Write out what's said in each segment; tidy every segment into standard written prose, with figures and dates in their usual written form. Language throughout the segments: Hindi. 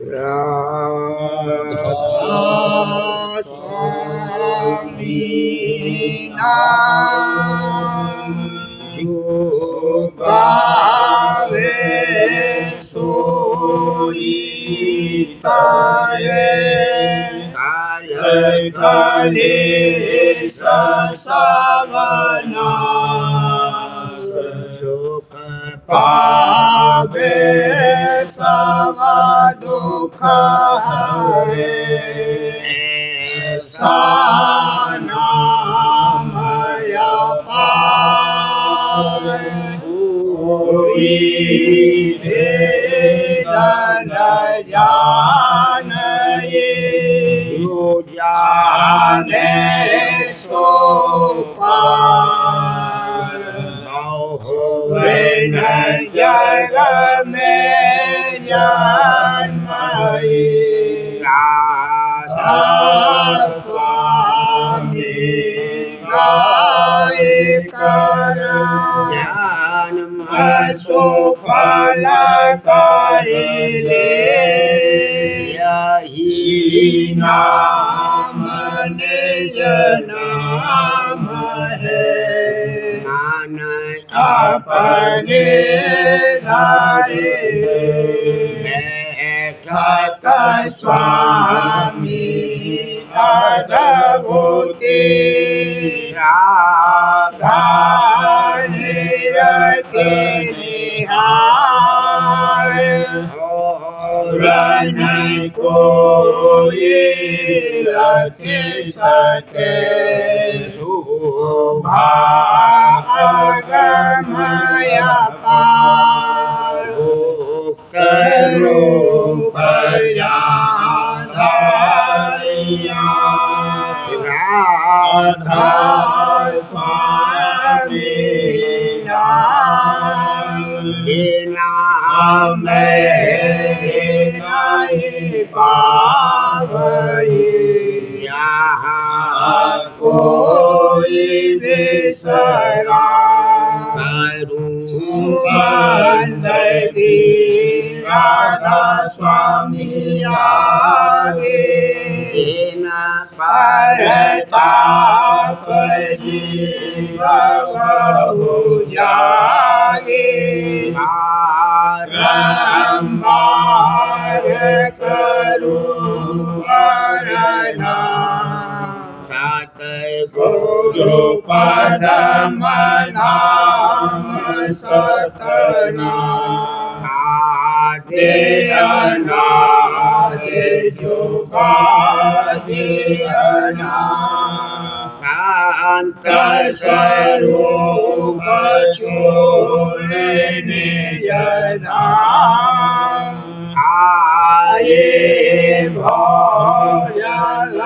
राधा स्वामी नाम गावे सोई तारे काले सवना पावे सब दुख हरे नामय पार कोई भेद न जाने जाने सो पार न जग में जन्मई राधा स्वामी गाय कर ज्ञान सुफल कर ले यही नाम निज नाम है अपने धारे बैठत स्वामी अद्भुति राधा निरखे निहार और नहीं कोई रख सके भागमय पार करो भयाधारिया राधा स्वामी नाम नहीं पावई यहाँ कोई बिसरा बंदगी राधा स्वामी आगे न परताप जीव बहु जागे बारंबार करूं वरना गुरु पदम नाम सतना आदे अनादे जुगादे अना शांत स्वरूप छोड़े निज धाम आए भोजल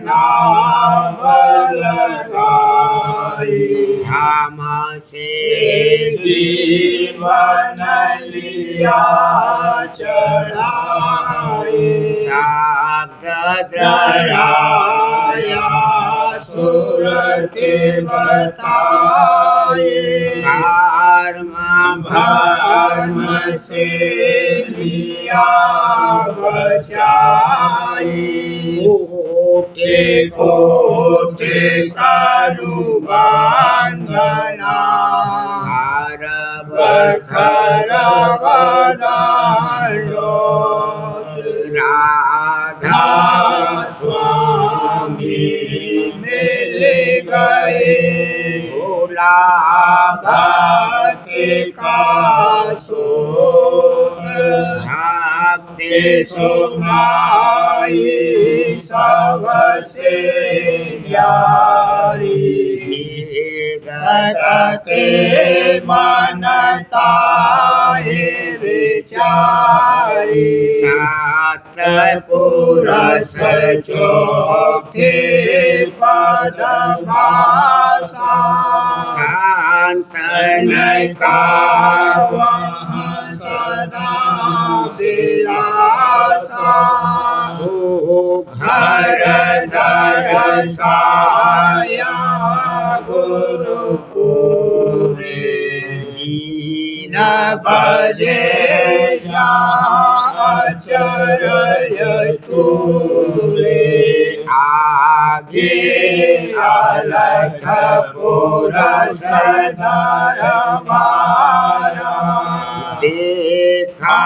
नावल गाई हम से जीवन लिया चढ़ाई सागराया सुरति बताए भर्म से लिया बचाई कोटि कोटि करु बंदना बखर वदालो राधा स्वामी मिल गए भोला भक्ति का सूत्र भक्ति सुनाई सबसे प्यारी करते मनताए विचारी सात पुरुष चौथे पद भाषा शांत का वहाँ सदा विलासा घर दरसाया गुरुपुरे न बजे जहाँ आचरयतु रे आगे अलख पुरस दरबारा देखा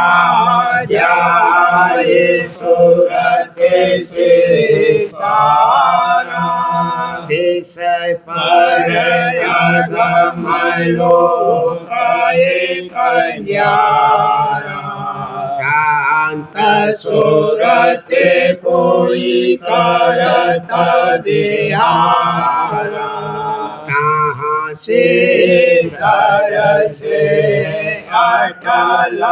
जाए सूरत से सारा देश पर अगम लोक कंजारा शांत सूरत कोई करत बिहारा कहाँ से घर से अटल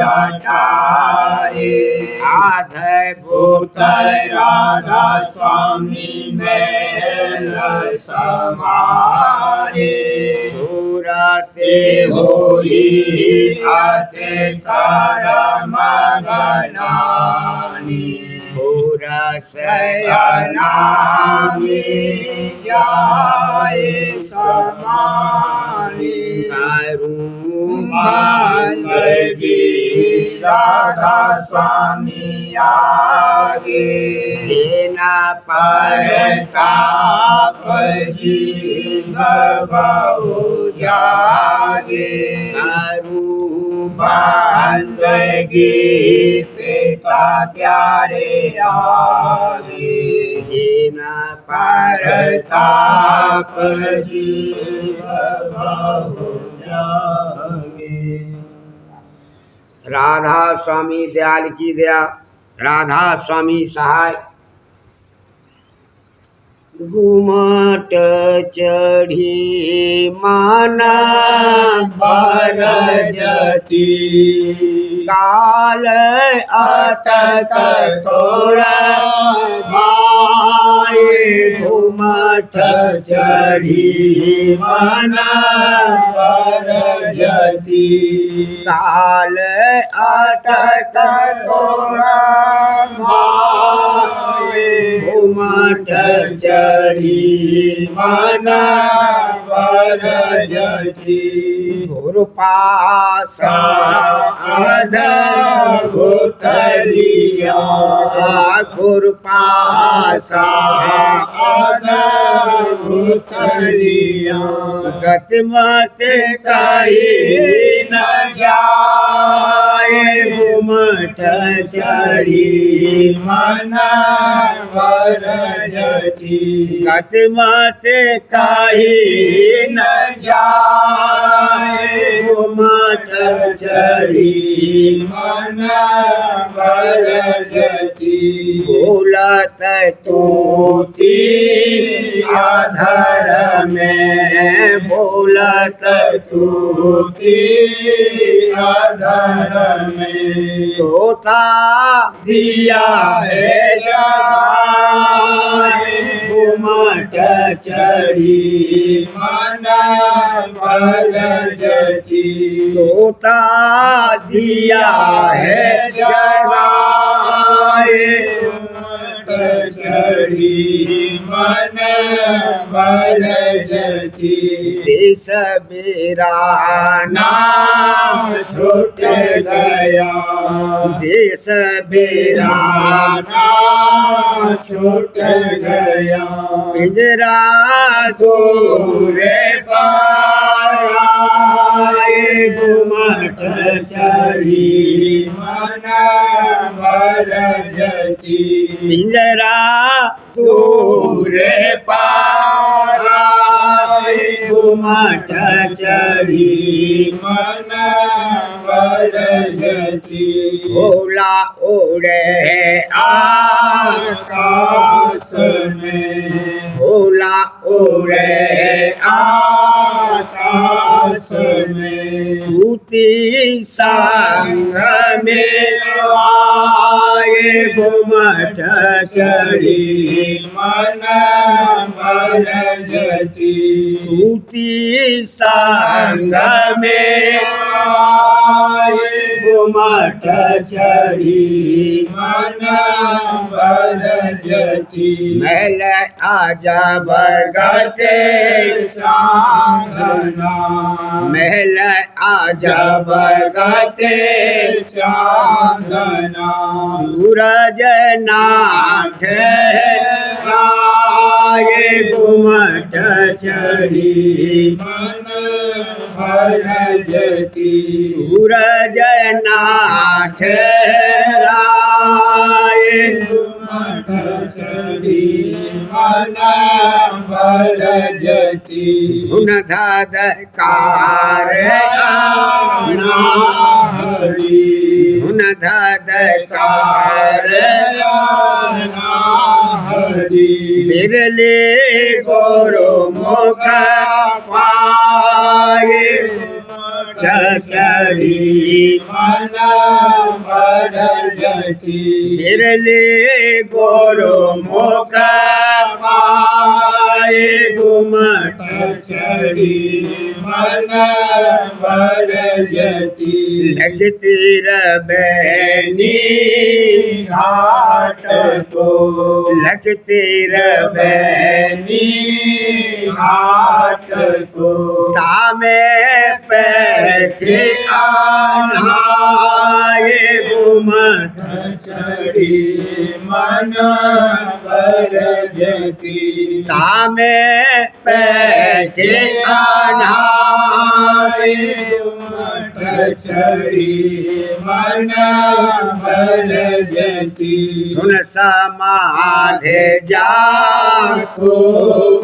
अटारे आधभूत राधा स्वामी मेल समारे सूरते होई अति करम गणानी पुरसयनामी जाय समानी बंदगी राधा स्वामी आगे न परताप बहु जागे बंदगी पिता प्यारे आगे न परताप बहु जागे। राधा स्वामी दयाल की दया, राधा स्वामी सहाय। घुमट चढ़ी माना बरजती काल अटक तोड़ा माए घुमट चढ़ी माना बरजती काल अटक तोड़ा माए घुमट चढ़ी माना बरजती गुरुपासा अद्भुत लिया गुरुपासा अद्भुत लिया गतिमत कहीं न जाए घुमट चढ़ी मना बरजती गतिमत कहीं न जाए घुमट चढ़ी मना बरजती बोलत तूती अधर में बोलत तूती अधर में तोता दिया है जाए घुमट चढ़ी मना बरजती तोता दिया है जलाए घुमट चढ़ी मन बरजती देश बेराना छूट गया देश बेराना छूट गया पिंजरा दूर पाए घुमट चढ़ी मन बरजती पिंजरा दूर पाए घुमट चढ़ी मन बरजती भोला उड़े आकाश में भोला उड़े आकाश में सूती संग में आए घुमट चढ़ी मन बरजती सूती संग में घुमट चढ़ी मन भरजति महल आजा बगते चांदना महल आजा बगते चांदना सूरज नाथ राय घुमट चढ़ी मन भरजति सूरज नाथ राय घुमट चढ़ी मन भरजति धुन धदकार हरि धुन धदकार हरि बिरले गोरो मुख पाए चढ़ी मन भरजति बिरले गोरो मुख पाए घुमट चढ़ी मन भरजति लगती रबैनी घाट को लगती रबैनी घाट को तामे बैठे आए घुमट चढ़ी मन भरजति तामे बैठे आए घुमट चढ़ी मन भरजति सुन समाधे जा को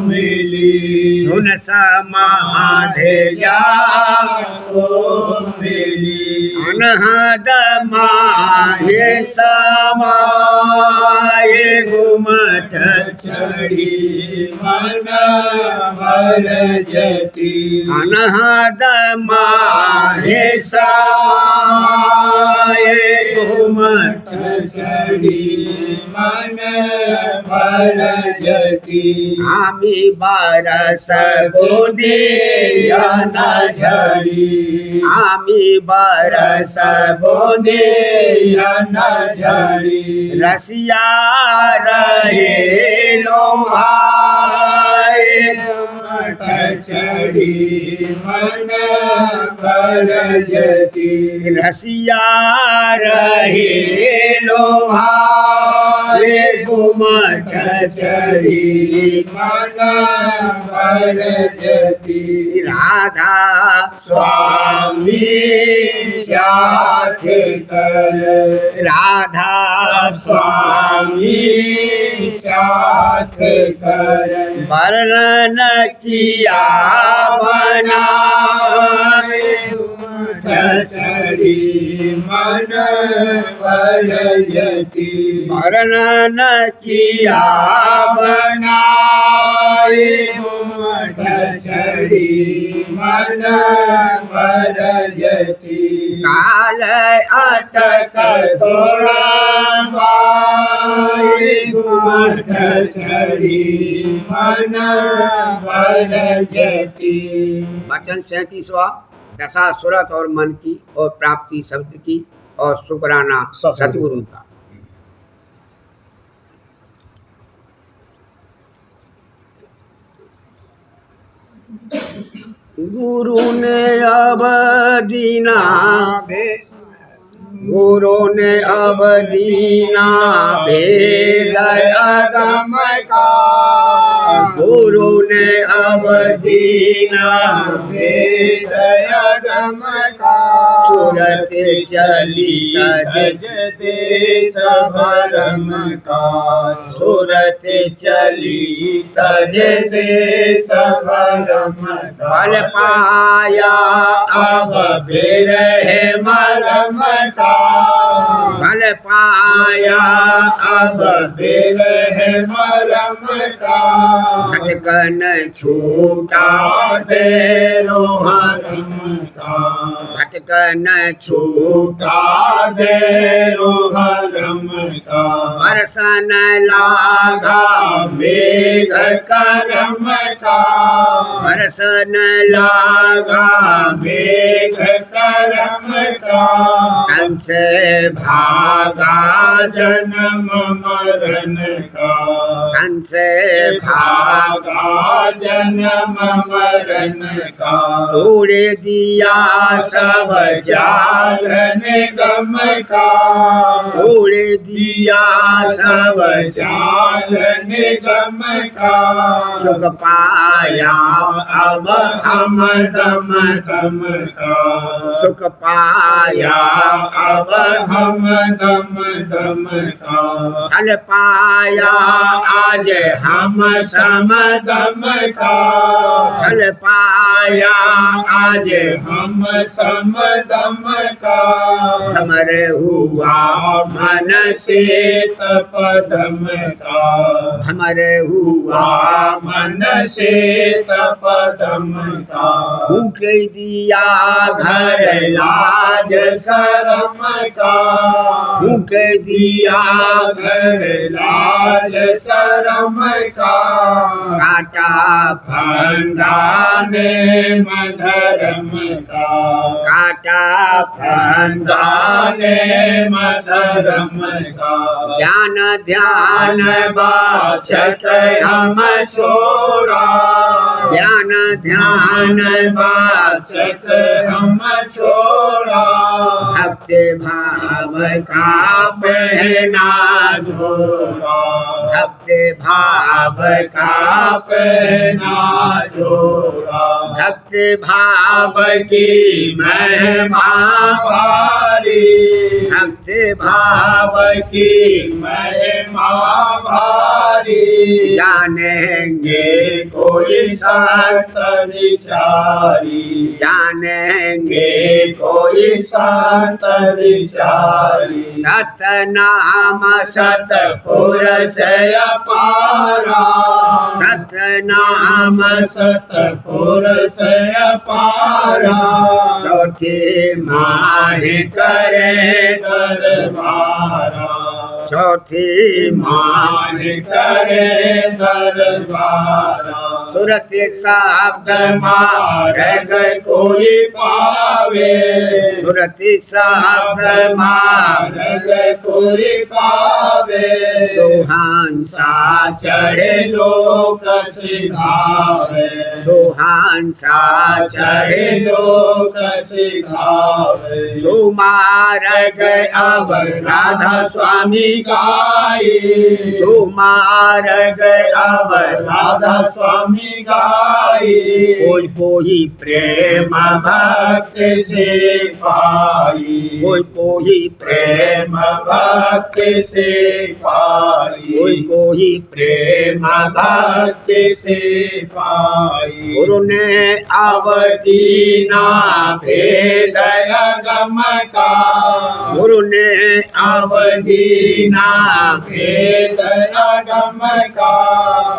मिली सुन समाधे जा को मिली अनहद माहे समाये घुमट चढ़ी मन भरजति अनहद माहे समाये घुमट चढ़ी मन भरजति आमी बारस बोधे न झड़ी आमी बारस बोधे न झड़ी रसिया रहे लो भाई घुमट चढ़ी मन भरजति रसिया रहे लो भाई घुमट चढ़ी मन भरजति राधा स्वामी चाख कर राधा स्वामी चाख कर वर्णन किया बनाए घुमट चढ़ी मन भरजति वर्णन किया बनाए घुमट चढ़ी मन भरजति काल अटक थोड़ा बाई घुमट चढ़ी मन भरजति वचन 37वां दशा सुरत और मन की और प्राप्ति शब्द की और शुक्राना सतगुरु का। गुरु ने अब दीना गुरु ने अब दीना भेद अगम का गुरु ने अब दीना भेद अगम का सूरत चली तज देश भरम का सूरत चली तज देश भरम का फल पाया अब बिरहे मरम का फल पाया अब बिरह मरम का भटकन छूटा देरो हरम का भटकन छूटा छूटा देरो हरम करम का बरसन लागा मेघ करम का बरसन लागा मेघ करम का संशय भागा जन्म मरण का संशय भागा जन्म मरण का तोड़ दिया सब जाल निगम का तोड़ दिया सब जाल निगम का सुख पाया अब हम दम दम का सुख पाया अब हम दम दम का फल पाया आज हम सम दम का फल पाया आज हम सम दम का समर हुआ मन से तपदम का हमर हुआ मन से तपदम का भूख दिया घर घर लाज शरम का भूख दिया घर लाज शरम का काटा फंदाने मधरम का काटा फंदाने मधरम का ज्ञान ध्यान बाचक हम छोड़ा ज्ञान ध्यान बाचक हम छोड़ा भक्त भाव का पहना जोड़ा भक्त भाव का पहना जोड़ा भक्त भाव की महिमा भारी भक्त भाव की महिमा भारी जानेंगे कोई संत विचारी जानेंगे कोई संत विचारी सतनाम सतपुरुष अपारा सतनाम सतपुरुष अपारा चौथी माहि करे दरबारा चौथी माहि करे दरबारा सुरत शब्द मार्ग कोई पावे सुरत शब्द मार्ग कोई पावे सुहांसा चढ़े लोक सिधावे सुहांसा चढ़े लोक सिधावे सुमार्ग अब राधा स्वामी गाई सुमार्ग अब राधा स्वामी गाई कोई कोई प्रेम भक्त से पाई कोई कोई प्रेम भक्त से पाई कोई कोई प्रेम भक्त से पाई गुरु ने अवदीना भेद गम का गुरु ने अवदीना भेद गम का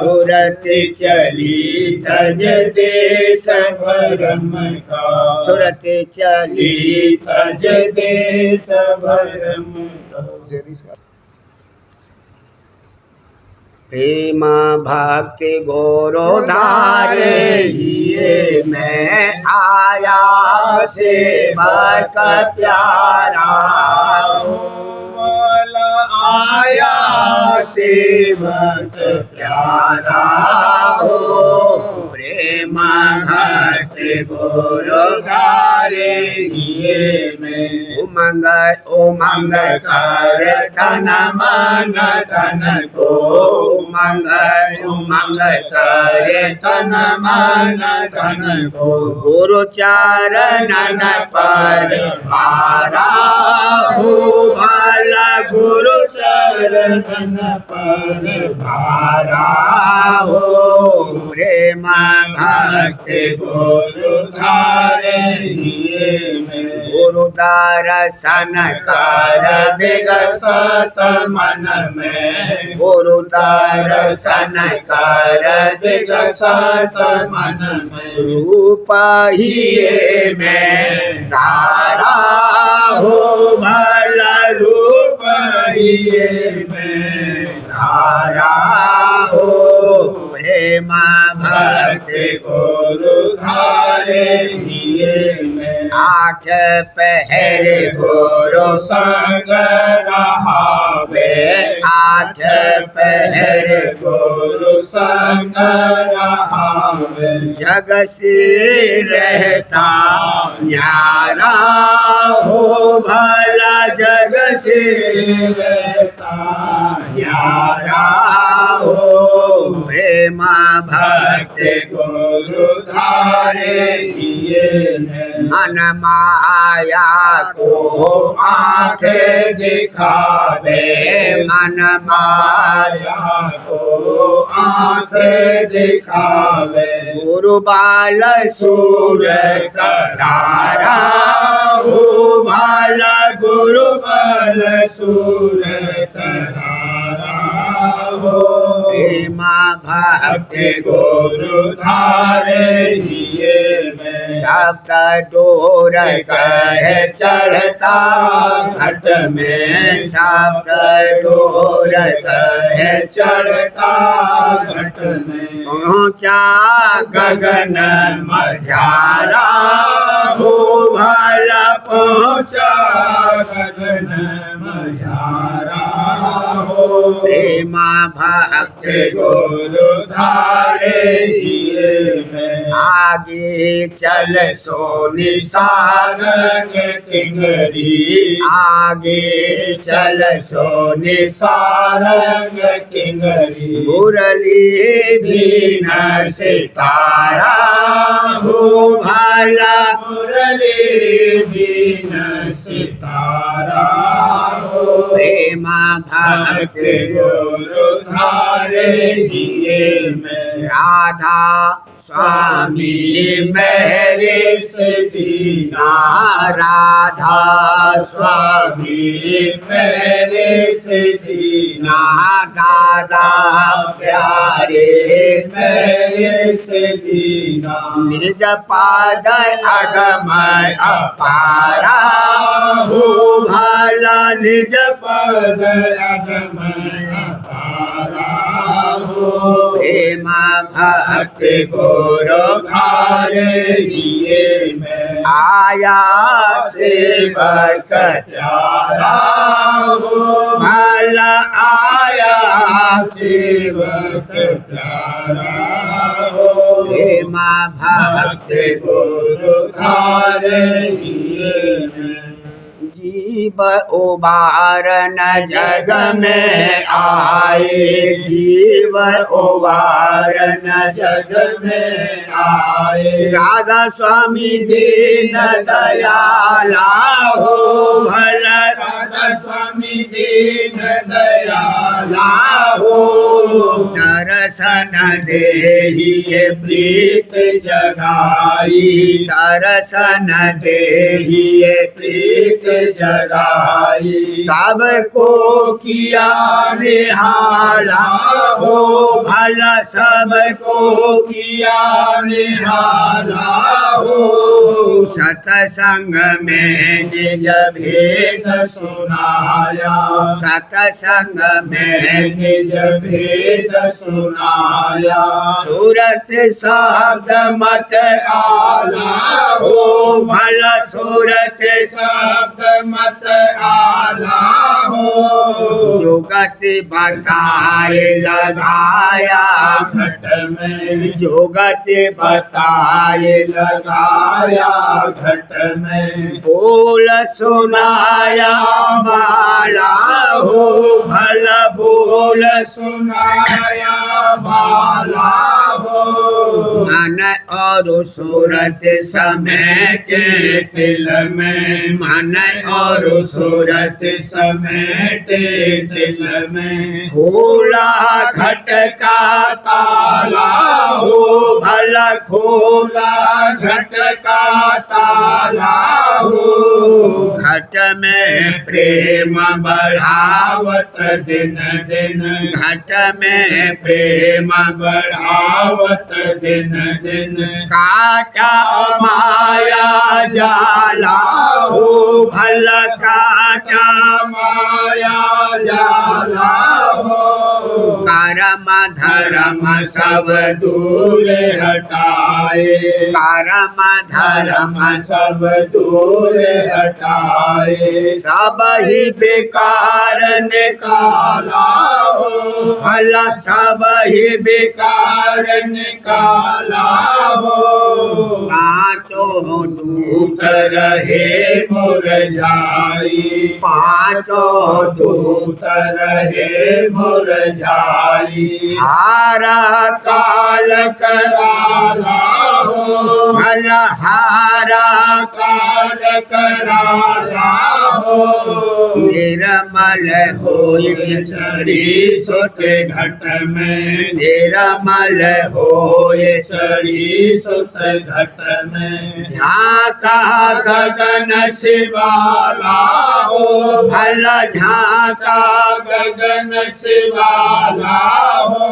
सुरत चली तज देश भरम का सुरत चली तज देश भरम का प्रेम भक्ति गोरोधारे ये मैं आया सेवक प्यारा आया सेवक प्यारा हो प्रेम भक्ति गोरोधारे ये में उमंग उमंग कर तन मन धन को उमंग उमंग करे तन मन धन को गुरु चरणन पर भारा हो भला गुरु चरणन पर भारा हो प्रेम भक्ति गुरु धारे में गुरु दर्शन कर विगसत मन में गुरु दर्शन कर विगसत मन में रूप ही ये में धारा हो भला रूप हिये में धारा हो प्रेम भक्ति गुरु धारे हिये में 8 पहर गुरु संग रहावे 8 पहर गुरु संग रहावे जग से रहता न्यारा हो भला जग से रहता न्यारा हो प्रेम भक्ति गुरु धारे हिये में मन माया को आंखें दिखावे मन माया को आंखें दिखावे गुरु बाल सूर करारा हो भला गुरु बल सूर करारा हो प्रेम भक्ति गुरु धारे हिये में शब्द डोर कहे चढ़ता घट में शब्द डोर कहे चढ़ता घट में पहुँचा गगन मझारा हो भला पहुँचा गगन मझारा हो प्रेम भक्ति गुरु धारे हिये में आगे चल सोनी सारंग किंगरी आगे चल सोनी सारंग किंगरी मुरली दीन सितारा हो भला मुरली दीन सितारा हो प्रेम भक्ति भक्ति गुरु धारे हिये में राधा स्वामी मेरे से दीना राधा स्वामी मेरे से दीना दादा प्यारे मेरे से दीना निज पाद अगमय अपारा हो भला निज पद अगमय अपारा हो प्रेम भक्ति गुरु धारे हिये में आया सेवक प्यारा हो भला आया सेवक प्यारा हो प्रेम भक्ति गुरु धारे हिये में जीव उबारन जग में आए जीव उबारन जग में आए राधा स्वामी दीन दयाला हो भला राधा स्वामी दीन दयाला हो दर्शन देहिए प्रीत जगाई दर्शन देहिए प्रीत जगाई सबको किया निहाला हो भला सबको किया निहाला हो सतसंग में निज भेद सुनाया सतसंग में निज भेद सुनाया सूरत शब्द मत आला हो भला सूरत शब्द मत आला हो जोगति बताए लगाया घट में जोगति बताए लगाया घट में बोल सुनाया माला हो भला बोल सुनाया बाला हो मन और सूरत समेट दिल में मन और सूरत समेट दिल में खोला घट का ताला हो भला खोला घट का ताला हो घट में प्रेम बढ़ावत दिन दिन घट में प्रेम बढ़ावत दिन दिन काटा माया जाला हो भला काटा माया कर्म धर्म सब दूर हटाए, कर्म धर्म धर्म सब दूर हटाए, सब ही बेकार निकाला हो, फल सब ही बेकार कार निकाला हो, पांचों दूत रहे मुरझाई, पांचों दूत दूत रहे मुरझाई, हारा काल कराला हो, फल हारा काल कराला हो, निर्मल होय चढ़ी सुत घट में, निर्मल होय चढ़ी सुत घट में, झांका गगन शिवाला हो, फल झांका गगन शिवाला हो,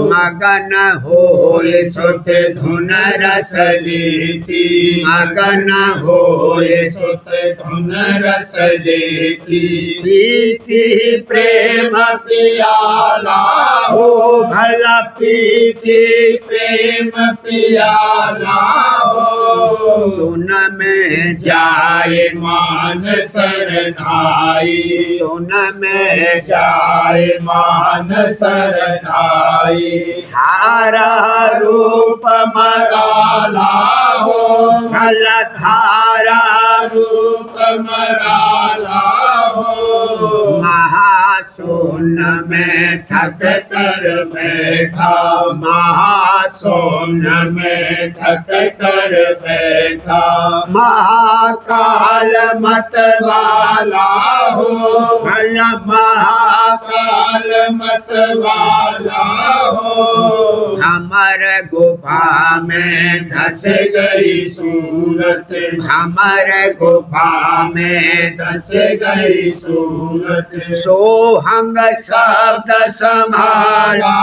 मगन होय सुत धुन रस लेती, मगन होय सुत धुन रस लेती, प्रीति प्रेम पियाला हो हो, भल पीती प्रेम पियाला हो, सुन में जाए मान सरनाई, सुन में जाए मान सरनाई, धारा रूप मराला हो, फल धारा रूप मराला हो, महासुन में थक कर बैठा, महासुन में थक कर बैठा, महाकाल मत वाला हो, फल महाकाल काल मत वाला हो, हमर गुफा में धस गई सूरत, हमर गुफा में धस गई सूरत, सोहंग शब्द संभाला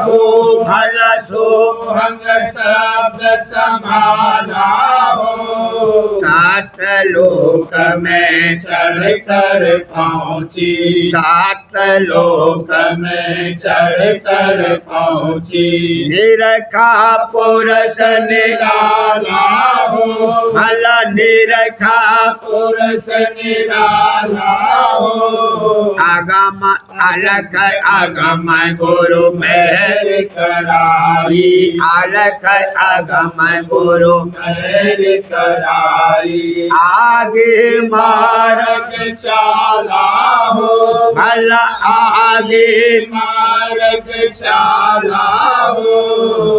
हो भल सोहंग शब्द संभाला हो, सात लोक में चढ़ कर पहुँची, सात लोक लोक में चढ़ कर पहुँची, निरखा पुरुष निराला हो, भल निरखा पुरुष निराला हो, आगम अलख आगम गुरु मेहर मेहर कराई, अलख आगम गुरु मेहर कराई, आगे मार मार्ग चाला हो, भल आगे मार्ग चाला हो,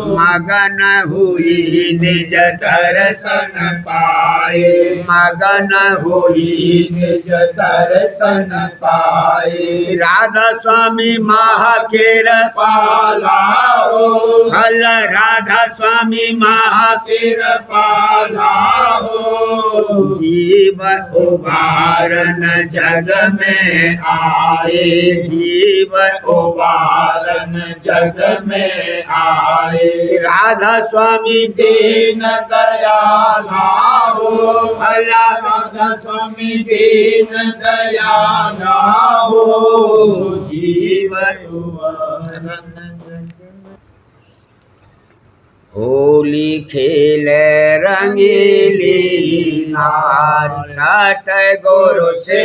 मगन हुई निज दर्शन दर्शन पाए, मगन हुई निज दर्शन पाए, राधा स्वामी महाकेर पाला हो, भल राधा स्वामी महाकेर पाला हो, जीव उबारन जग में आए जीव उबारन जग में आए, राधा स्वामी दीन दयाला हो, भला राधा स्वामी दीन दयाला हो, जीव उबारन होली खेल रंगीली नार सत गुरु से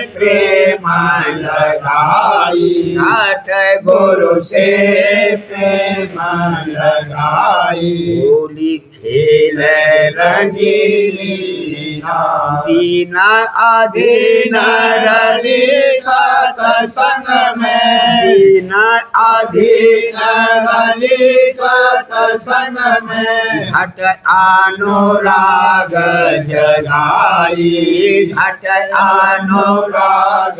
प्रेम लगाई सत गुरु से प्रेम लगाई, होली खेल रंगीली दीन अधीन रवि सत्संग में, दीन अधीन रवि सत्संग में, घट अनुराग जगाई घट अनुराग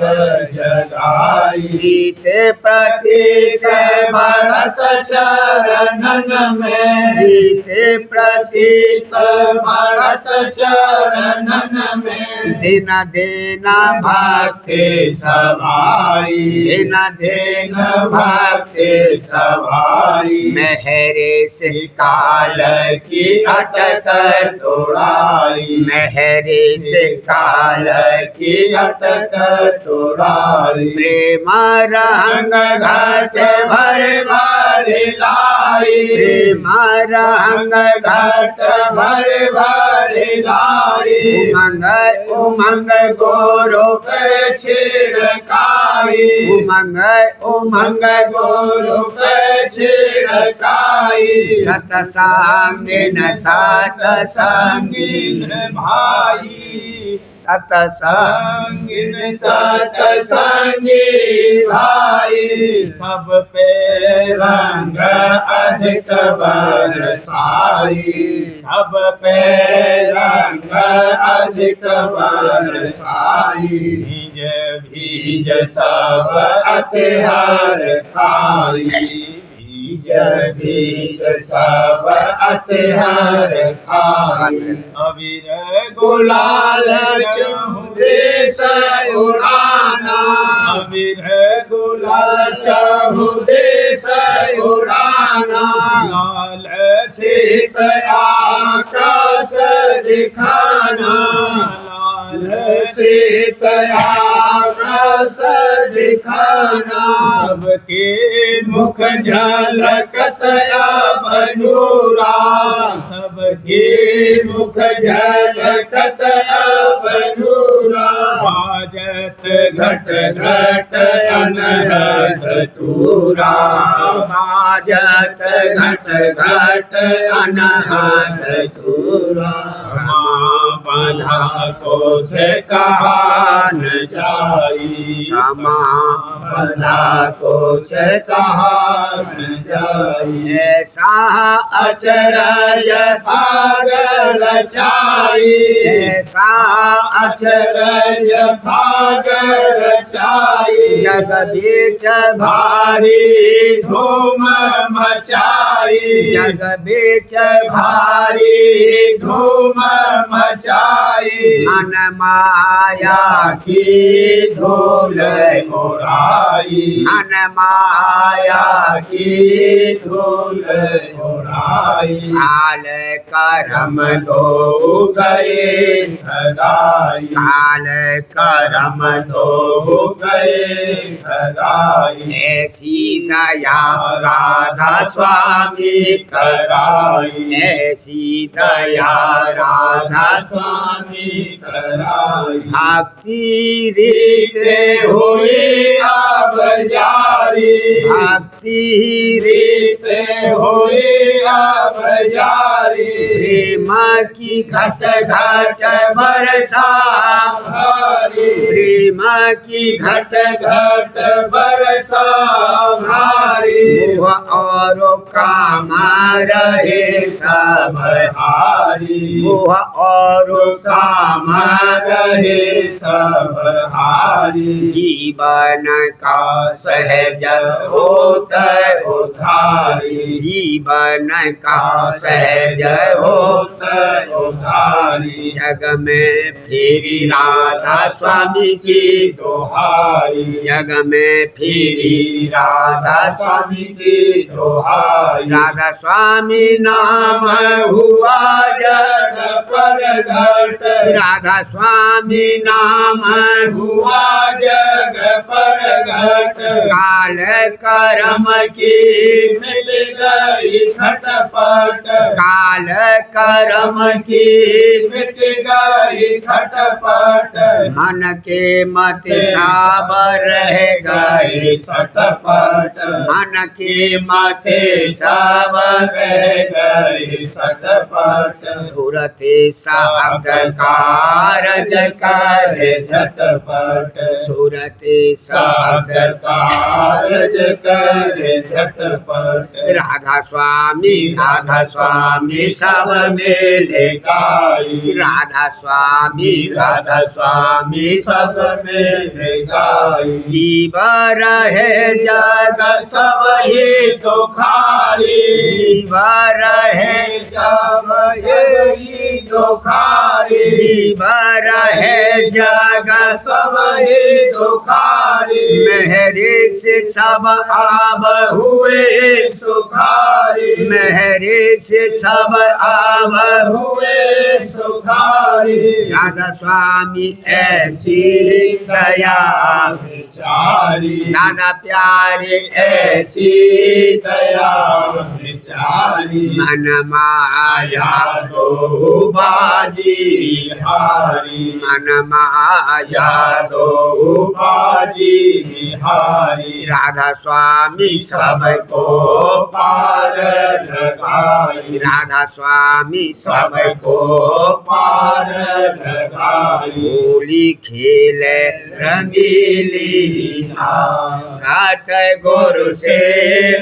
जगाई, प्रीत प्रतीत बढ़त चरणन में, प्रीत प्रतीत बढ़त चरणन सनन में दिन देना भक्ति सभाई दिन देना भक्ति सभाई महरे से काल की अटक तोड़ाई महरे से काल की अटक तोड़ाई प्रेम रंग घट भर भर लाई प्रेम रंग घट भर भर लाई उमंग उमंग गोरो पे छिड़काई उमंग उमंग गोरो पे छिड़काई सतसंगिन सतसंगिन भाई सतसंग सतसंगिन सतसंगी भाई सब पे रंग अधिक बरसाई सब पे रंग अधिक बरसाई भीज भीज सब अतिहार खाई भीज भीज सब अतिहार खाई अबीर गुलाल चहुदे से उड़ाना अबीर गुलाल चहुदे से उड़ाना लाल सीत आकाश दिखाना लाल सीत आकाश दिखाना सबके मुख झलकत बनूरा सबके मुख झलकत बनूरा बाजत घट घट अनहद तूरा बाजत घट घट अनहद तूरा बंधा को से कहा न जाई बंधा को से कहा न जाई ऐसा अचरज भाग रचाई ऐसा अचरज भाग रचाई जग बीच भारी धूम मचाई जग बीच भारी धूम मचाई मन माया की धूल उड़ाई मन माया की धूल उड़ाई काल करम दो गए ठगाई काल करम दो गए ठगाई ऐसी दया राधा स्वामी कराई ऐसी दया राधा स्वामी कराई भक्ति रीत हुई अब जारी भक्ति रीत हुई अब जारी प्रेम की घट घट बरसा भारी प्रेम की घट घट बरसा भारी मोह और काम रहे सब हारी मोह और काम रहे सब हारी जीवन का सहज होत उधारी जीवन का सहज होत उधारी जग में फिरी राधा स्वामी की दोहाई जग में फिरी राधा स्वामी की दोहाई राधा स्वामी नाम हुआ जग पर घट राधा स्वामी नाम हुआ जग पर घट काल करम की मिट गई खटपट काल करम की मिट गई खटपट मन के मत साब रह गए सटपट मन के माथे सब रह गए सटपट सुरते शब्द कारज कर झटपट सुरते शब्द शब्द कार ब्रज करे झटपट राधा स्वामी सब मेले गाई राधा स्वामी सब मेले गाई जीव रहे जग सब ही दुखारी जीव रहे सब ही दुखारी जीव रहे जग सब ही दुखारी मेहरे से सब आब हुए सुखारी मेहरे से सब आब हुए सुखारी राधा स्वामी ऐसी दया विचारी दादा प्यारे ऐसी दया विचारी मन माया दो बाजी हारी मन माया दो बाजी हारी राधा स्वामी सबको पार लगाई राधा स्वामी सबको पार लगाई होली खेले रंगीली सात गुरु से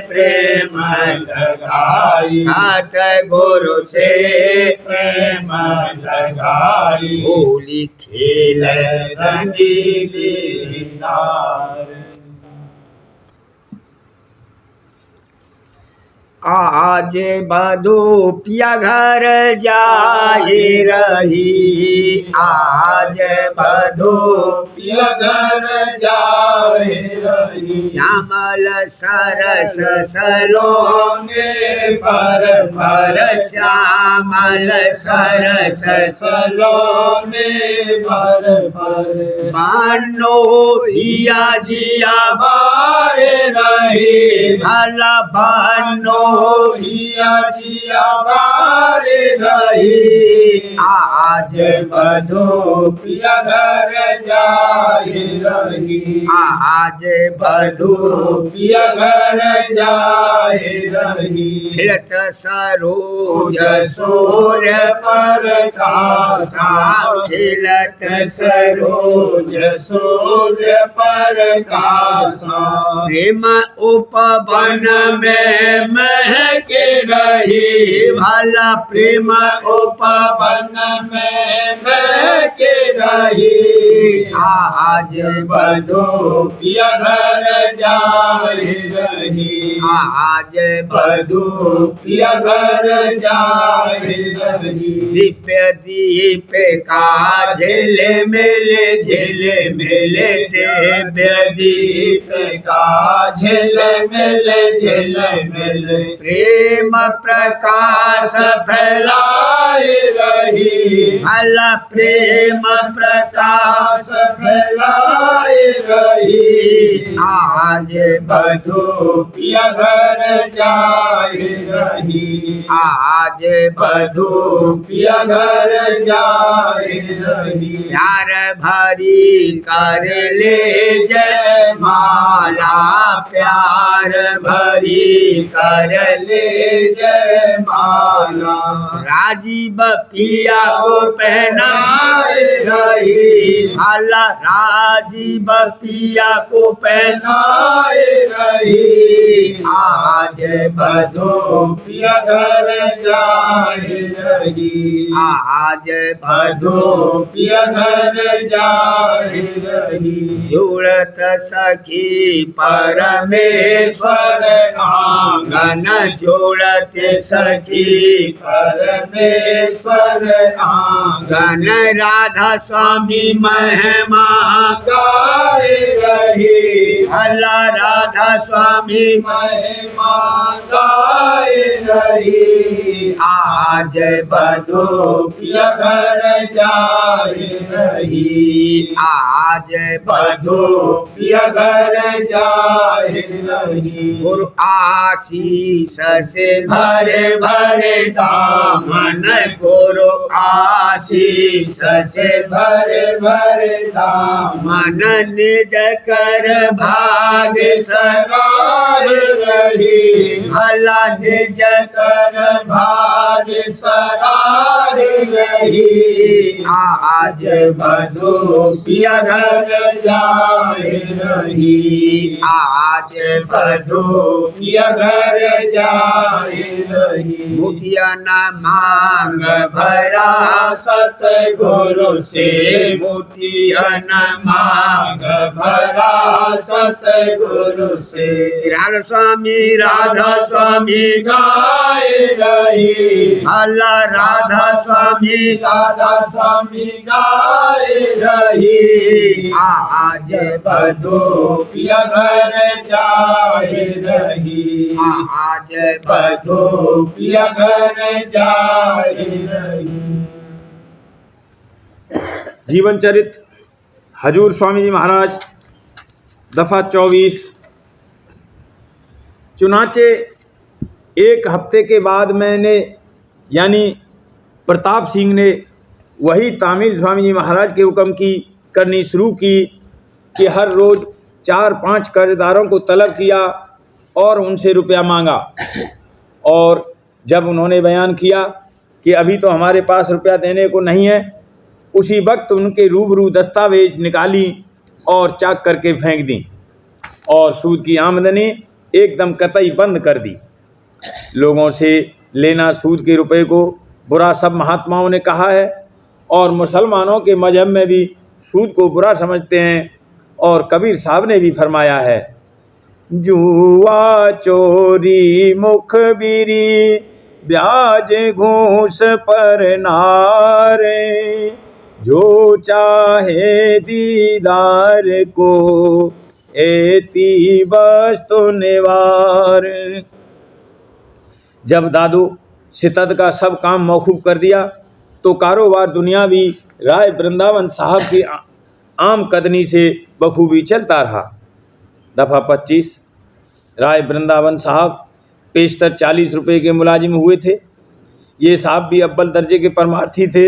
प्रेम लगाई सात गुरु से प्रेम लगाई होली खेले रंगीली नार आज बधू पिया घर जाए रही आज बधू पिया घर जाए रही श्यामल सरस सलोने पर पर श्यामल सरस सलोने पर बानो हिया जिया बारे रही भला बानो हिया जिया बारे रही आज बधू पिया घर जाए रही आज बधू पिया घर जाए रही खिलत सरोज सूर्य पर कासा खिलत सरोज सूर्य पर कासा प्रेम उपवन में महके रही भला प्रेम उपवन में महके रही आज बधू पिया घर जाए रही आज बधू पिया घर जाए रही दीप दीप का झेले मेले दिव्य दीप का झेले मेले प्रेम प्रकाश फैलाए रही भला प्रेम प्रकाश फैलाए रही आज बधू पिया घर जाए रही आज बधू पिया घर जाए रही प्यार भरी कर ले जय माला प्यार भरी कर ले जय माला राजीव पिया को पहनाए रही भला राजीव पिया को पहनाए रही आज बधू पिया घर जाए रही आज बधू पिया घर जाए रही जुड़त सखी परमेश्वर आंगन जोड़त सखी परमेश्वर आंगन राधा स्वामी महिमा गाए रही भला राधा स्वामी महिमा गाए रही आज बधू पिया घर जाए रही आज बधू पिया घर जाए रही गुरु आशीष से भरे भरे दामन गुरु आशीष से भरे भरे दाम मन निज कर भा भाग सराह रही, भला निज कर भाग सराह रही। आज बधू पिया घर जाए रही, आज बधू पिया घर जाए रही। मुखिया न मांग भरा सतगुरु से मोतिया न मांग भरा सतगुरु से। राधा स्वामी राधा स्वामी गाय रही, भला राधा स्वामी राधा स्वामी गाय रही। आज बधू पिया घर जाए रही, आज बधू पिया घर जाए रही। जीवन चरित्र हजूर स्वामी जी महाराज दफ़ा 24। चुनाचे एक हफ्ते के बाद मैंने यानी प्रताप सिंह ने वही तामिल स्वामी जी महाराज के हुक्म की करनी शुरू की कि हर रोज़ 4-5 कर्जदारों को तलब किया और उनसे रुपया मांगा। और जब उन्होंने बयान किया कि अभी तो हमारे पास रुपया देने को नहीं है, उसी वक्त उनके रूबरू दस्तावेज निकाली और चाक करके फेंक दी और सूद की आमदनी एकदम कतई बंद कर दी। लोगों से लेना सूद के रुपए को बुरा सब महात्माओं ने कहा है और मुसलमानों के मजहब में भी सूद को बुरा समझते हैं। और कबीर साहब ने भी फरमाया है, जुआ चोरी मुखबिरी ब्याज घूस पर नारे, जो चाहे दीदार को एती वस्तु निवार। जब दादू सितद का सब काम मौकूफ कर दिया तो कारोबार दुनियावी राय वृंदावन साहब की आम कदनी से बखूबी चलता रहा। दफ़ा 25। राय वृंदावन साहब पेशतर 40 रुपये के मुलाजिम हुए थे। ये साहब भी अव्वल दर्जे के परमार्थी थे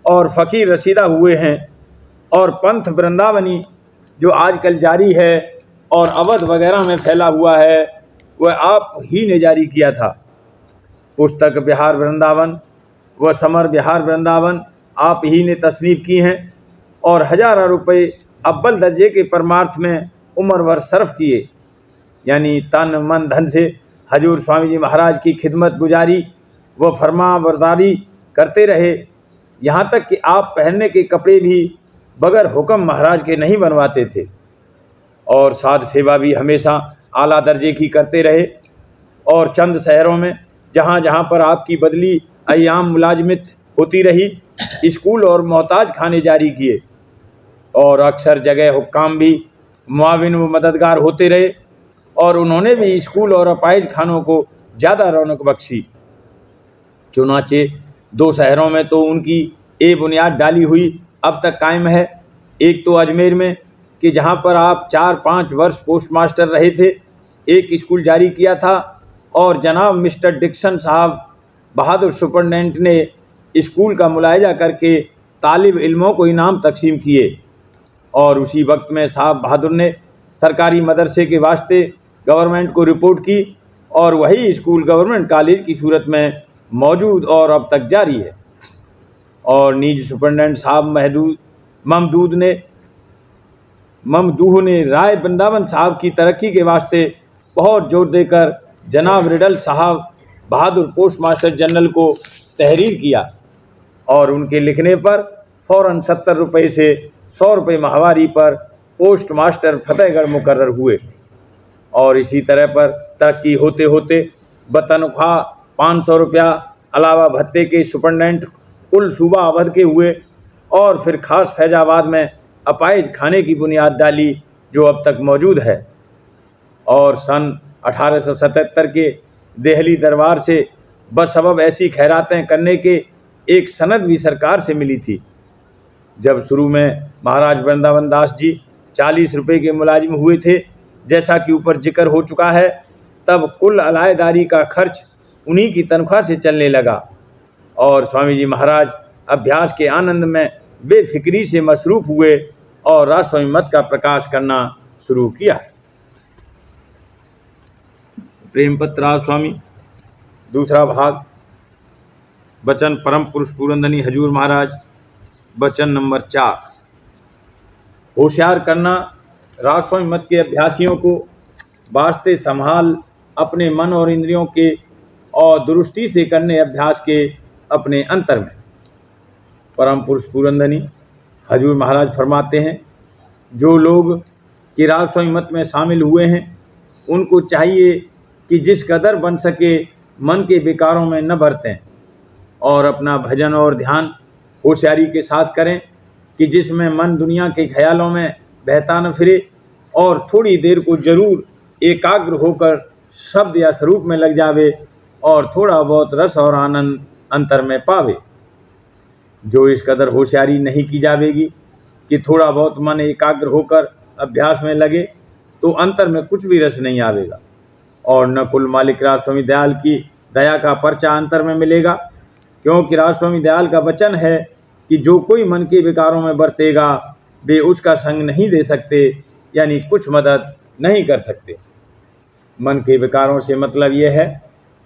और फ़कीर रसीदा हुए हैं। और पंथ वृंदावनी जो आजकल जारी है और अवध वगैरह में फैला हुआ है, वह आप ही ने जारी किया था। पुस्तक बिहार वृंदावन व समर बिहार वृंदावन आप ही ने तस्नीफ की हैं और हज़ारों रुपये अव्वल दर्जे के परमार्थ में उम्र भर सर्फ किए, यानी तन मन धन से हजूर स्वामी जी महाराज की खिदमत गुजारी व फरमा बरदारी करते रहे। यहाँ तक कि आप पहनने के कपड़े भी बगैर हुक्म महाराज के नहीं बनवाते थे और साध सेवा भी हमेशा आला दर्जे की करते रहे। और चंद शहरों में जहाँ जहाँ पर आपकी बदली अय्याम मुलाजमत होती रही, स्कूल और मोहताज खाने जारी किए और अक्सर जगह हुक्काम भी मुआविन व मददगार होते रहे और उन्होंने भी स्कूल और अपाइज खानों को ज़्यादा रौनक बख्शी। चुनाचे 2 शहरों में तो उनकी बुनियाद डाली हुई अब तक कायम है। एक तो अजमेर में कि जहाँ पर आप 4-5 वर्ष पोस्टमास्टर रहे थे, एक स्कूल जारी किया था और जनाब मिस्टर डिक्सन साहब बहादुर सुपरटेंडेंट ने स्कूल का मुलायजा करके तालिब इल्मों को इनाम तकसीम किए। और उसी वक्त में साहब बहादुर ने सरकारी मदरसे के वास्ते गवर्नमेंट को रिपोर्ट की और वही स्कूल गवर्नमेंट कॉलेज की सूरत में मौजूद और अब तक जारी है। और नीज सुपरटेंडेंट साहब ममदूह ने राय वृंदावन साहब की तरक्की के वास्ते बहुत जोर देकर जनाब रिडल साहब बहादुर पोस्ट मास्टर जनरल को तहरीर किया और उनके लिखने पर फ़ौरन 70 रुपये से 100 रुपये माहवारी पर पोस्ट मास्टर फतेहगढ़ मुकर्रर हुए। और इसी तरह पर तरक्की होते होते बतनख्वाह 500 रुपया अलावा भत्ते के सुपरटेंडेंट कुल सूबा अवध के हुए और फिर खास फैजाबाद में अपाइज खाने की बुनियाद डाली जो अब तक मौजूद है। और सन 1877 के देहली दरबार से बसबब ऐसी खैरातें करने के एक सनद भी सरकार से मिली थी। जब शुरू में महाराज वृंदावन दास जी 40 रुपये के मुलाजिम हुए थे, जैसा कि ऊपर जिक्र हो चुका है, तब कुल अलायदारी का खर्च उन्हीं की तनख्वाह से चलने लगा और स्वामी जी महाराज अभ्यास के आनंद में बेफिक्री से मसरूफ़ हुए और राष्ट्रमत का प्रकाश करना शुरू किया। प्रेमपत्र राज स्वामी, दूसरा भाग, वचन परम पुरुष पूरनधनी हजूर महाराज, वचन नंबर 4। होशियार करना राज स्वामी मत के अभ्यासियों को वास्ते संभाल अपने मन और इंद्रियों के और दुरुस्ती से करने अभ्यास के अपने अंतर में। परम पुरुष पूरनधनी हजूर महाराज फरमाते हैं, जो लोग कि राज स्वामी मत में शामिल हुए हैं उनको चाहिए कि जिस कदर बन सके मन के विकारों में न बरतें और अपना भजन और ध्यान होशियारी के साथ करें कि जिसमें मन दुनिया के ख्यालों में बहता न फिरे और थोड़ी देर को जरूर एकाग्र होकर शब्द या स्वरूप में लग जावे और थोड़ा बहुत रस और आनंद अंतर में पावे। जो इस कदर होशियारी नहीं की जावेगी कि थोड़ा बहुत मन एकाग्र होकर अभ्यास में लगे तो अंतर में कुछ भी रस नहीं आवेगा और न कुल मालिक राज स्वामी दयाल की दया का पर्चा अंतर में मिलेगा, क्योंकि राज स्वामी दयाल का वचन है कि जो कोई मन के विकारों में बरतेगा वे उसका संग नहीं दे सकते, यानी कुछ मदद नहीं कर सकते। मन के विकारों से मतलब यह है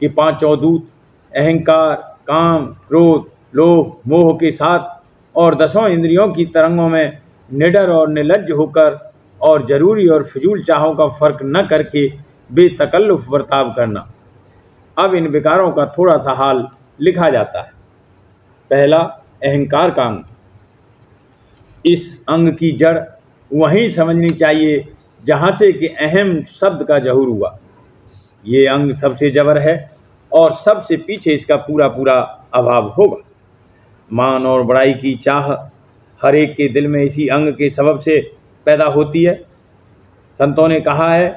कि पांचों दूत अहंकार, काम, क्रोध, लोभ, मोह के साथ और 10 इंद्रियों की तरंगों में निडर और निर्लज्ज होकर और जरूरी और फिजूल चाहों का फर्क न करके बेतकल्लुफ बर्ताव करना। अब इन विकारों का थोड़ा सा हाल लिखा जाता है। पहला, अहंकार का अंग। इस अंग की जड़ वहीं समझनी चाहिए जहाँ से कि अहम शब्द का जहूर हुआ। ये अंग सबसे जबर है और सबसे पीछे इसका पूरा पूरा अभाव होगा। मान और बड़ाई की चाह हर एक के दिल में इसी अंग के सबब से पैदा होती है। संतों ने कहा है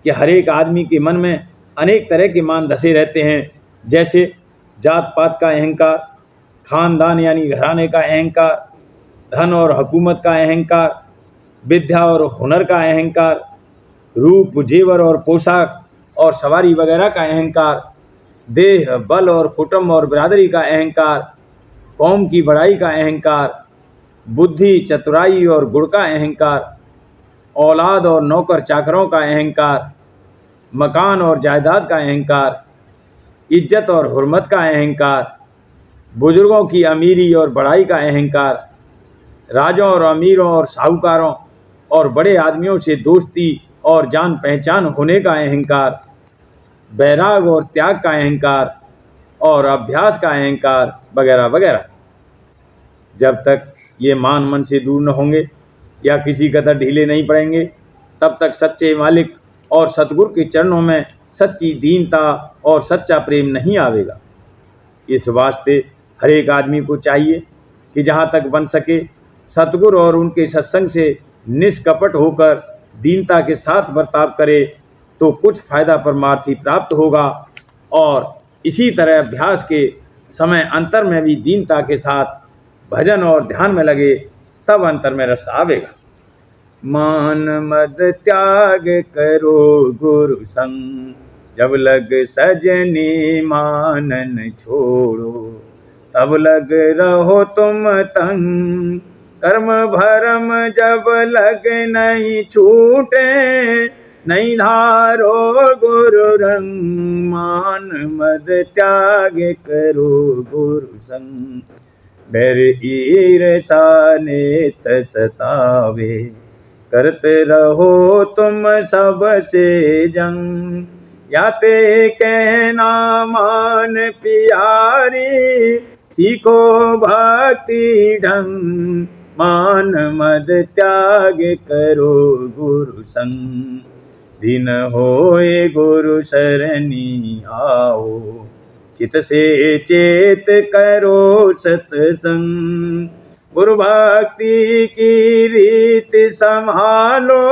कि हर एक आदमी के मन में अनेक तरह के मान धसे रहते हैं, जैसे जात पात का अहंकार, खानदान यानी घराने का अहंकार, धन और हुकूमत का अहंकार, विद्या और हुनर का अहंकार, रूप, जेवर और पोशाक और सवारी वगैरह का अहंकार, देह, बल और कुटुंब और बिरादरी का अहंकार, कौम की बड़ाई का अहंकार, बुद्धि, चतुराई और गुण का अहंकार, औलाद और नौकर चाकरों का अहंकार, मकान और जायदाद का अहंकार, इज्जत और हुर्मत का अहंकार, बुजुर्गों की अमीरी और बड़ाई का अहंकार, राजों और अमीरों और साहूकारों और बड़े आदमियों से दोस्ती और जान पहचान होने का अहंकार, बैराग और त्याग का अहंकार और अभ्यास का अहंकार वगैरह वगैरह। जब तक ये मान मन से दूर न होंगे या किसी कदर ढीले नहीं पड़ेंगे तब तक सच्चे मालिक और सतगुरु के चरणों में सच्ची दीनता और सच्चा प्रेम नहीं आवेगा। इस वास्ते हर एक आदमी को चाहिए कि जहाँ तक बन सके सतगुरु और उनके सत्संग से निष्कपट होकर दीनता के साथ बर्ताव करे तो कुछ फायदा परमार्थी प्राप्त होगा और इसी तरह अभ्यास के समय अंतर में भी दीनता के साथ भजन और ध्यान में लगे तब अंतर में रस आवेगा। मान मद त्याग करो गुरु संग, जब लग सजनी मानन छोड़ो, तब लग रहो तुम तंग, कर्म भरम जब लग नहीं छूटे, नहीं धारो गुरु रंग, मान मद त्याग करो गुरु संग, बैर ईर्षा नेत सतावे, करते रहो तुम सबसे जंग, याते कहना मान प्यारी, सीखो भक्ति ढंग, मान मद त्याग करो गुरु संग, दिन होए गुरु सरनी आओ, चित से चेत करो सत्संग, गुरु भक्ति की रीत संभालो,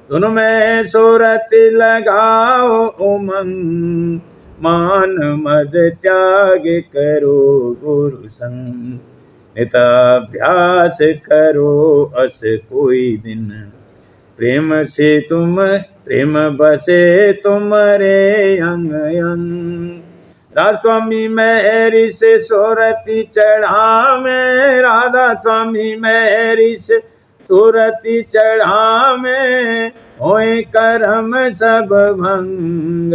धुन में सुरत लगाओ उमंग, मान मद त्याग करो गुरु संग, नित अभ्यास करो अस कोई दिन, प्रेम बसे तुम्हारे अंग अंग, राधा स्वामी मेहरी से सोरती चढ़ा में, राधा स्वामी मेहरी से सोरती चढ़ा में, होए करम सब भंग,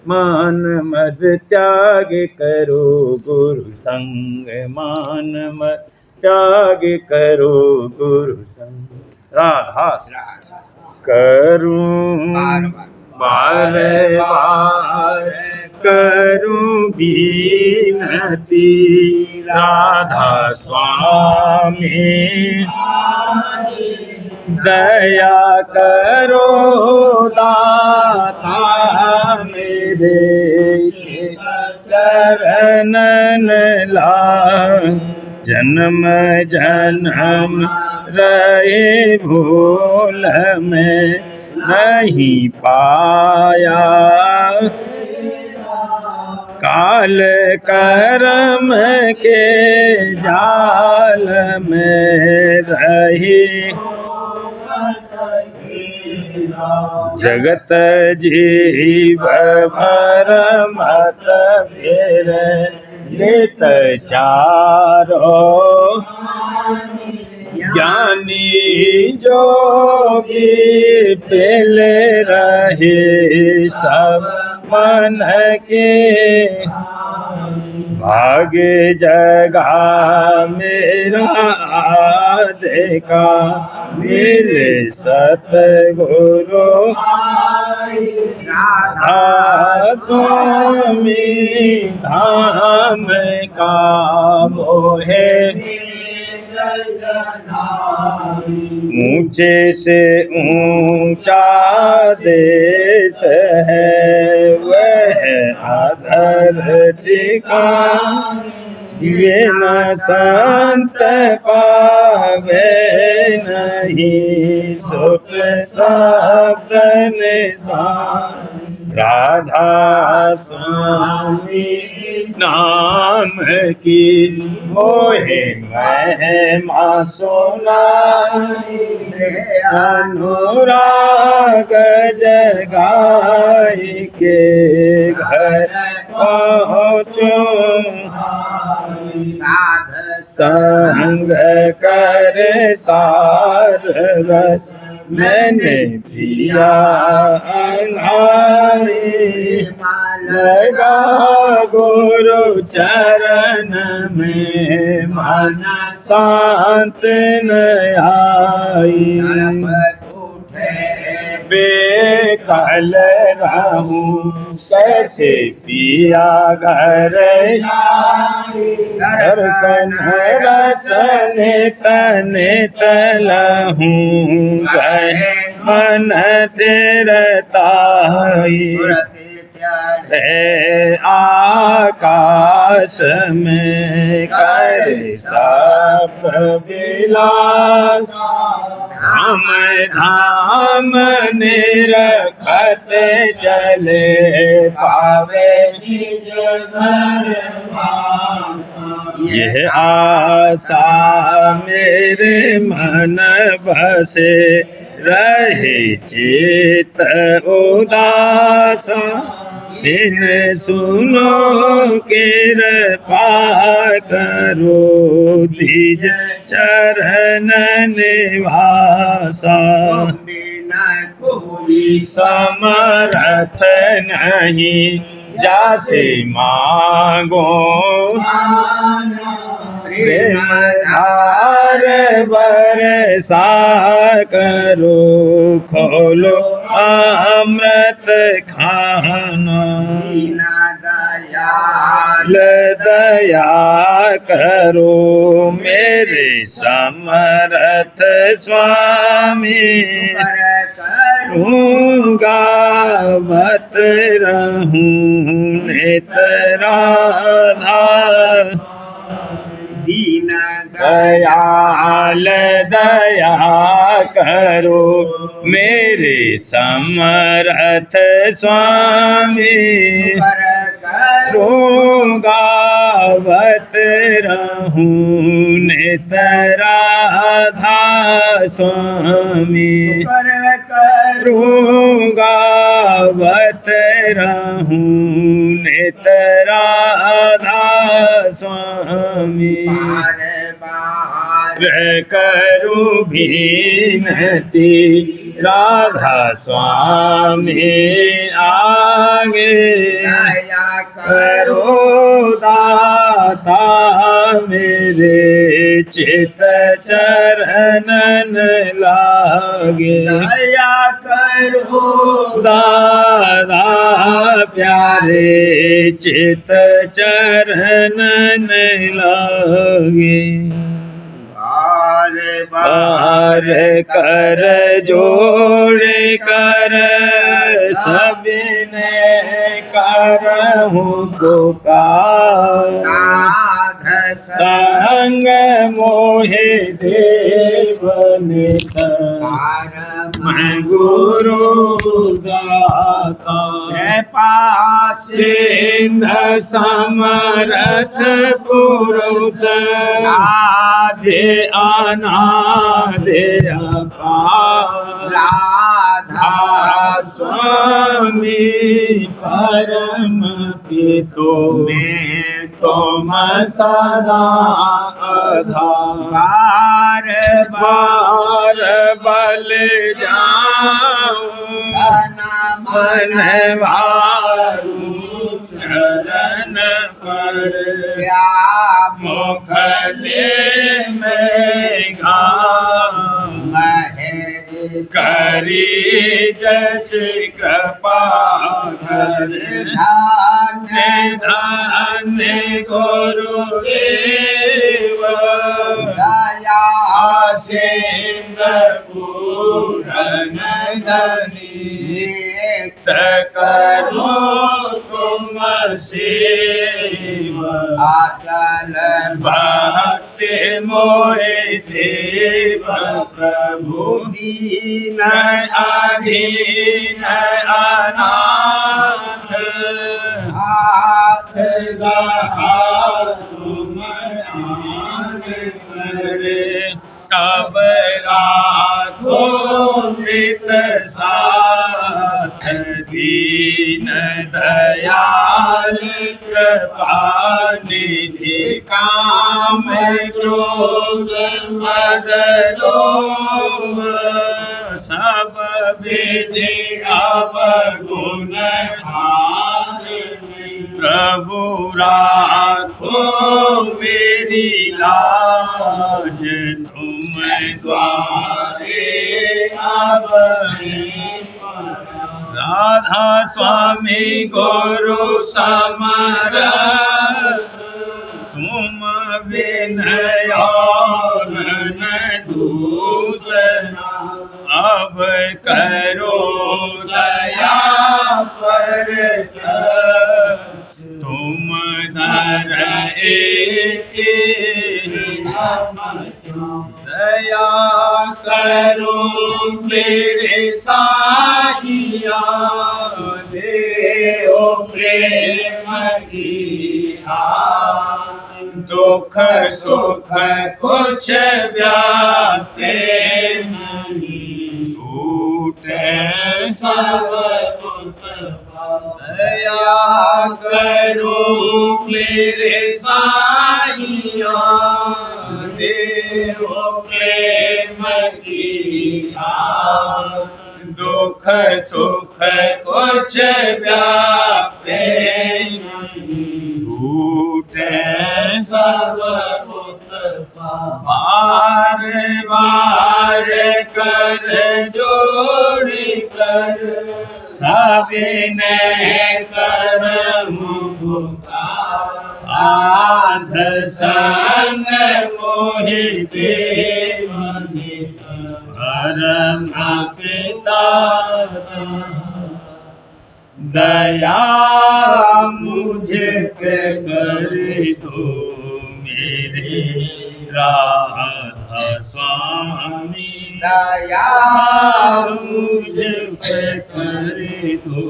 मान मद त्याग करो गुरु संग, मान मद त्याग करो गुरु संग। राधा करूं बार बार करूं बीनती, राधा स्वामी दया करो दाता मेरे चरणन लाग। जन्म जन्म रहे भूल में नहीं पाया, काल कर्म के जाल में रही, जगत जीव भर मत भेर नित चारो, ज्ञानी जोगी पेले रहे सब मन के, भाग्य जगा मेरा आधे का मिले सतगुरु राधा स्वामी धाम का मोहे। ऊंचे से ऊंचा देश है वह अधर ठिकाना, ये न संत पावे नहीं सुख सब निशान। राधा स्वामी नाम की मोहे महिमा सुनाई, अनुराग जगाई के घर पहुँचो, संग कर सार रस मैंने पिया अंगारी, लगा गुरु चरण में मन शांत न आई। बेकल रहूं कैसे पिया घर, दर्शन रसन तन तलहूं गए मन तिरताई। आकाश में कर सब विलास, धाम धाम निरखत चले पावे, यह आशा मेरे मन बसे रहे चित उदास, दिन सुनो कृपा करो द्विज चरण निवासा। समर्थ नहीं जासे मांगो, प्रेम धार बरसा करो, खोलो अमृत खाना। दया करो मेरे समर्थ स्वामी, गावत रहूं नित राधा। दीन दयाल दया करो मेरे समर्थ स्वामी, गावत रहूं नित राधा स्वामी, गावत रहूं नित राधा स्वामी। करूं विनती राधा स्वामी आगे, मेरे चित चरणन लागे। दया करो दादा प्यारे चित चरणन लागे। बार बार कर जोड़ कर सबने करहूँ पुकार। साध संग मोहे देवनित मैं गुरु दाता। कृपा सिंध समरथ पुरुष आदि अनादि अपार। राधा स्वामी परम पितो में तुम सदा आधार। बार बल जाऊं मन वारू चरण पर। मुखले में घाम करी जस कृपा कर। धन्य गुरुदेव दया सिंध पूरन धनी। करो तुम सेवा आचल भक्ति मोहि देव प्रभु। दीन अधीन अनाथ हाथ तुम आन करे। अब राखो मृत साथ दीन दयाल कृपा निधि। काम क्रोध मद लोभ सब विधि अवगुण प्रभु राखो मेरी लाज। तुम द्वारे अब राधा स्वामी गुरु समर। तुम विनय और न दूसरा। अब करो दया पर तुम धर एक। दया करो मेरे साहिया देओ प्रेम की। दुख सुख कुछ व्यापे नहीं छूटे सब। दया करो मेरे साहिया देओ प्रेम की। दुख सुख कुछ व्यापे नहीं छूटे सब। बार बार कर जोड़ी कर सविनय करहूँ पुकार। साध संग मोहि देवनित परम पिता। दया मुझे पे कर दो मेरे राधा स्वामी। दया मुझे पे कर दो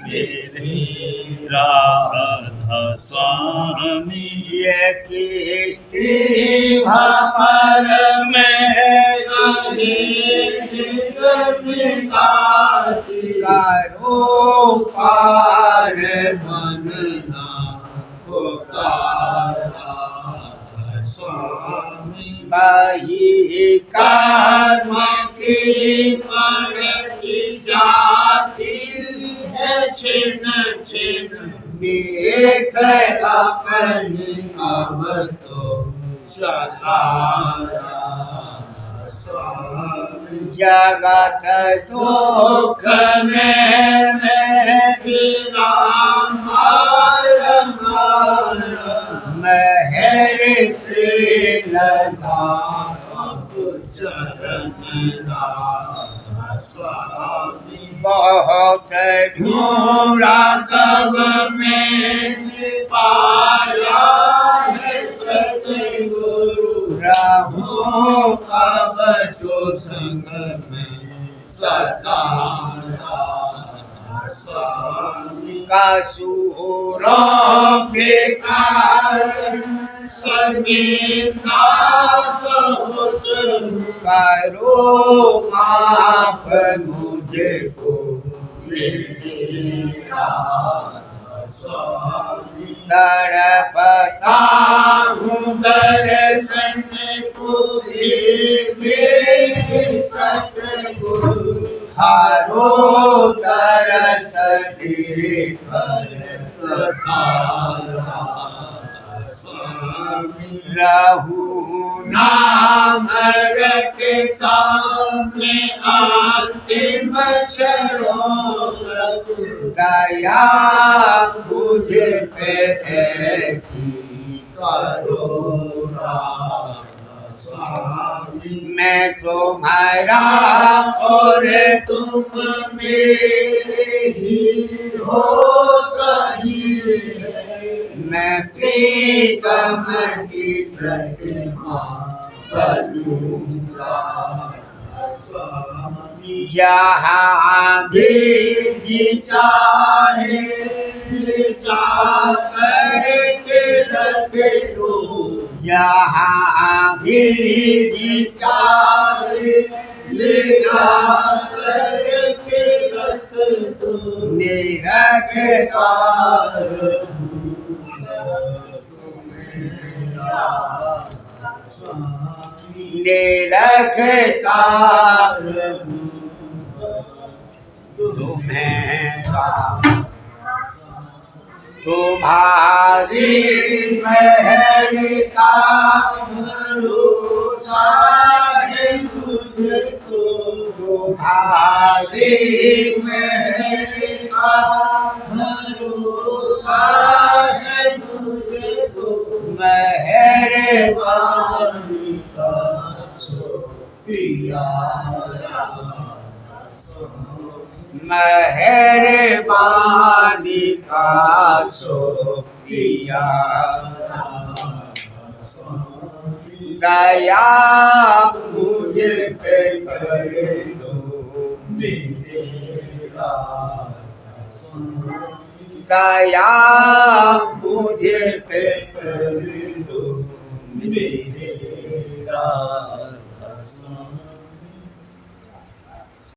मेरे राधा स्वामी। ये किस्ती भवर में करो पार बनना स्वामी। बही कर्म की प्रगति जाती है छिन छिन। देख अपनी अब तो चलाया स्वामी। जगत दुख में राम माया माया महर से लगा चरण राम स्वामी। बहुत ढूंढा तब मैंने पाया है सतगुरु रहूं कब तो संग में सदा स्वामी। का सूर के कारण शर्मिंदा बहुत करो माफ मुझको मेरा स्वामी। तड़पता हूँ दर्शन पूरी मेरे सतगुरु हारो तरस देकर स्वामी। रहूं नाम रखता में अंतिम क्षणों तक दया मुझ पे ऐसी करो स्वामी। मैं तुम्हारा और तुम मेरे ही हो सही है। मैं प्रीतम की प्रतिमा बनूंगा स्वामी। जहाँ जी चाहे ले जाकर के रख लो। जहाँ जी चाहे ले जाकर के रख दो। निरखता निरखता तुम्हें तुम्हारी महर का भरोसा है तुझको। तुम्हारी महर का भरोसा है तुझको। मेहरबानी पानी का प्यारा मेहरबानी का शुक्रिया दया मुझ पे कर दो दया मुझे पे कर दो मेरा